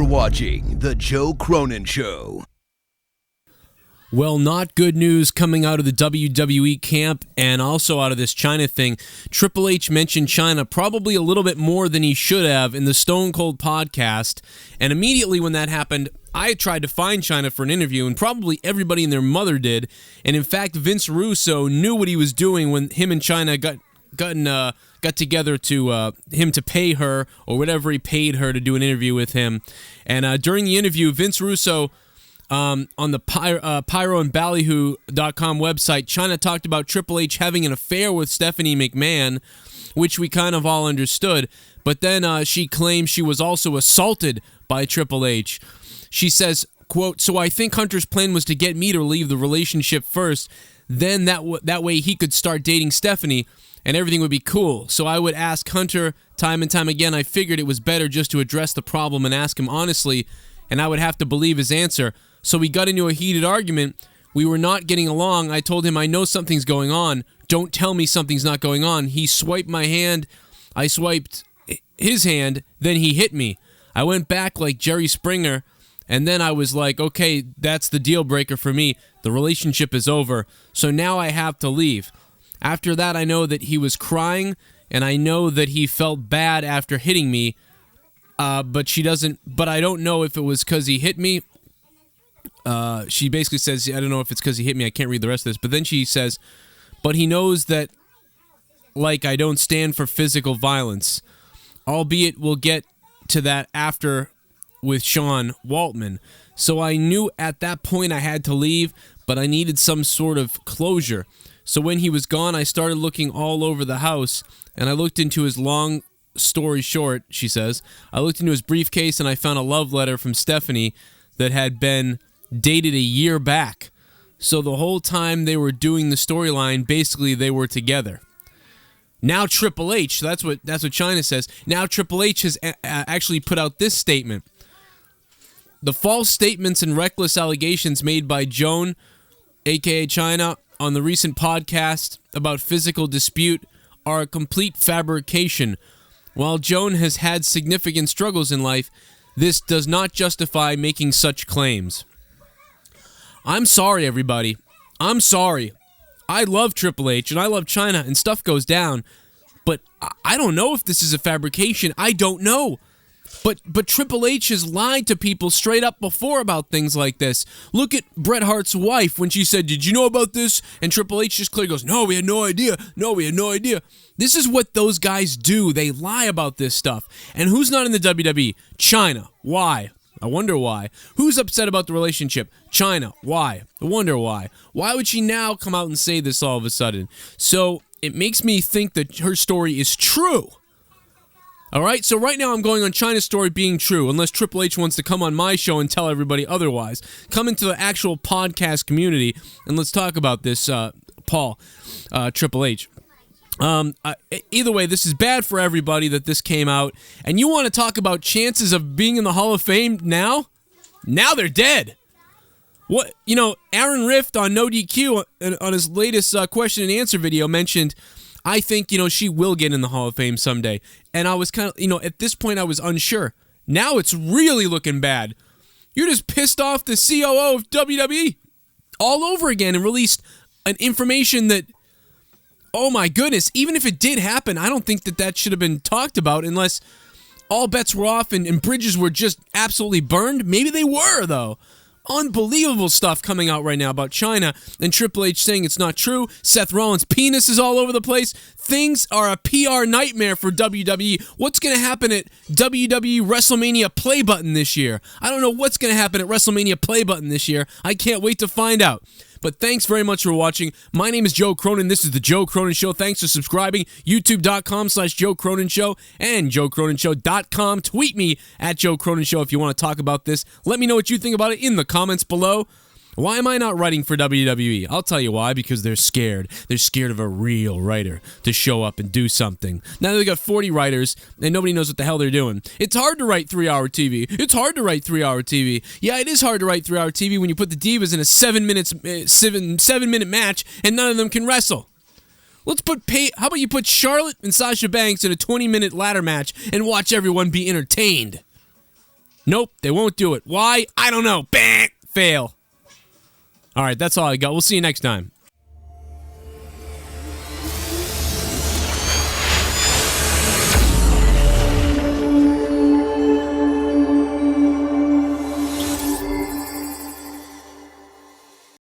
watching The Joe Cronin Show. Well, not good news coming out of the WWE camp and also out of this Chyna thing. Triple H mentioned Chyna probably a little bit more than he should have in the Stone Cold podcast. And immediately when that happened, I tried to find Chyna for an interview, and probably everybody and their mother did. And in fact, Vince Russo knew what he was doing when him and Chyna got together to him to pay her or whatever he paid her to do an interview with him. And during the interview, Vince Russo, on the pyroandballyhoo.com website, Chyna talked about Triple H having an affair with Stephanie McMahon, which we kind of all understood. But then she claims she was also assaulted by Triple H. She says, quote, "So I think Hunter's plan was to get me to leave the relationship first. Then that way he could start dating Stephanie and everything would be cool. So I would ask Hunter time and time again. I figured it was better just to address the problem and ask him honestly, and I would have to believe his answer. So we got into a heated argument. We were not getting along. I told him, I know something's going on. Don't tell me something's not going on. He swiped my hand. I swiped his hand. Then he hit me. I went back like Jerry Springer, and then I was like, okay, that's the deal breaker for me. The relationship is over. So now I have to leave. After that, I know that he was crying, and I know that he felt bad after hitting me, but I don't know if it was because he hit me. She basically says, I don't know if it's because he hit me. I can't read the rest of this. But then she says, but he knows that, like, I don't stand for physical violence. Albeit we'll get to that after with Sean Waltman. So I knew at that point I had to leave, but I needed some sort of closure. So when he was gone, I started looking all over the house, and I looked into his long story short, she says. I looked into his briefcase, and I found a love letter from Stephanie that had been dated a year back. So the whole time they were doing the storyline, basically they were together. Now Triple H, that's what Chyna says. Now Triple H has actually put out this statement. The false statements and reckless allegations made by Joan, aka Chyna, on the recent podcast about physical dispute are a complete fabrication. While Joan has had significant struggles in life, this does not justify making such claims. I'm sorry, everybody. I'm sorry. I love Triple H and I love Chyna and stuff goes down, but I don't know if this is a fabrication. I don't know. But Triple H has lied to people straight up before about things like this. Look at Bret Hart's wife when she said, "Did you know about this?" And Triple H just clearly goes, "No, we had no idea. No, we had no idea." This is what those guys do. They lie about this stuff. And who's not in the WWE? Chyna. Why? I wonder why. Who's upset about the relationship? Chyna. Why? I wonder why. Why would she now come out and say this all of a sudden? So it makes me think that her story is true. All right, so right now I'm going on Chyna's story being true, unless Triple H wants to come on my show and tell everybody otherwise. Come into the actual podcast community, and let's talk about this, Triple H. Either way, this is bad for everybody that this came out. And you want to talk about chances of being in the Hall of Fame now? Now they're dead. What, Aaron Rift on No DQ on his latest question and answer video mentioned, I think, she will get in the Hall of Fame someday. And I was kind of, at this point I was unsure. Now it's really looking bad. You just pissed off the COO of WWE all over again and released an information that, oh my goodness, even if it did happen, I don't think that should have been talked about unless all bets were off and bridges were just absolutely burned. Maybe they were, though. Unbelievable stuff coming out right now about Chyna and Triple H saying it's not true. Seth Rollins' penis is all over the place. Things are a PR nightmare for WWE. What's going to happen at WWE WrestleMania Play Button this year? I don't know what's going to happen at WrestleMania Play Button this year. I can't wait to find out. But thanks very much for watching. My name is Joe Cronin. This is The Joe Cronin Show. Thanks for subscribing. YouTube.com/Joe Cronin Show and JoeCroninShow.com. Tweet me at Joe Cronin Show if you want to talk about this. Let me know what you think about it in the comments below. Why am I not writing for WWE? I'll tell you why, because they're scared. They're scared of a real writer to show up and do something. Now they got 40 writers, and nobody knows what the hell they're doing. It's hard to write 3-hour TV. It's hard to write 3-hour TV. Yeah, it is hard to write 3-hour TV when you put the divas in a 7-minute match, and none of them can wrestle. How about you put Charlotte and Sasha Banks in a 20-minute ladder match and watch everyone be entertained? Nope, they won't do it. Why? I don't know. Bang! Fail. All right, that's all I got. We'll see you next time.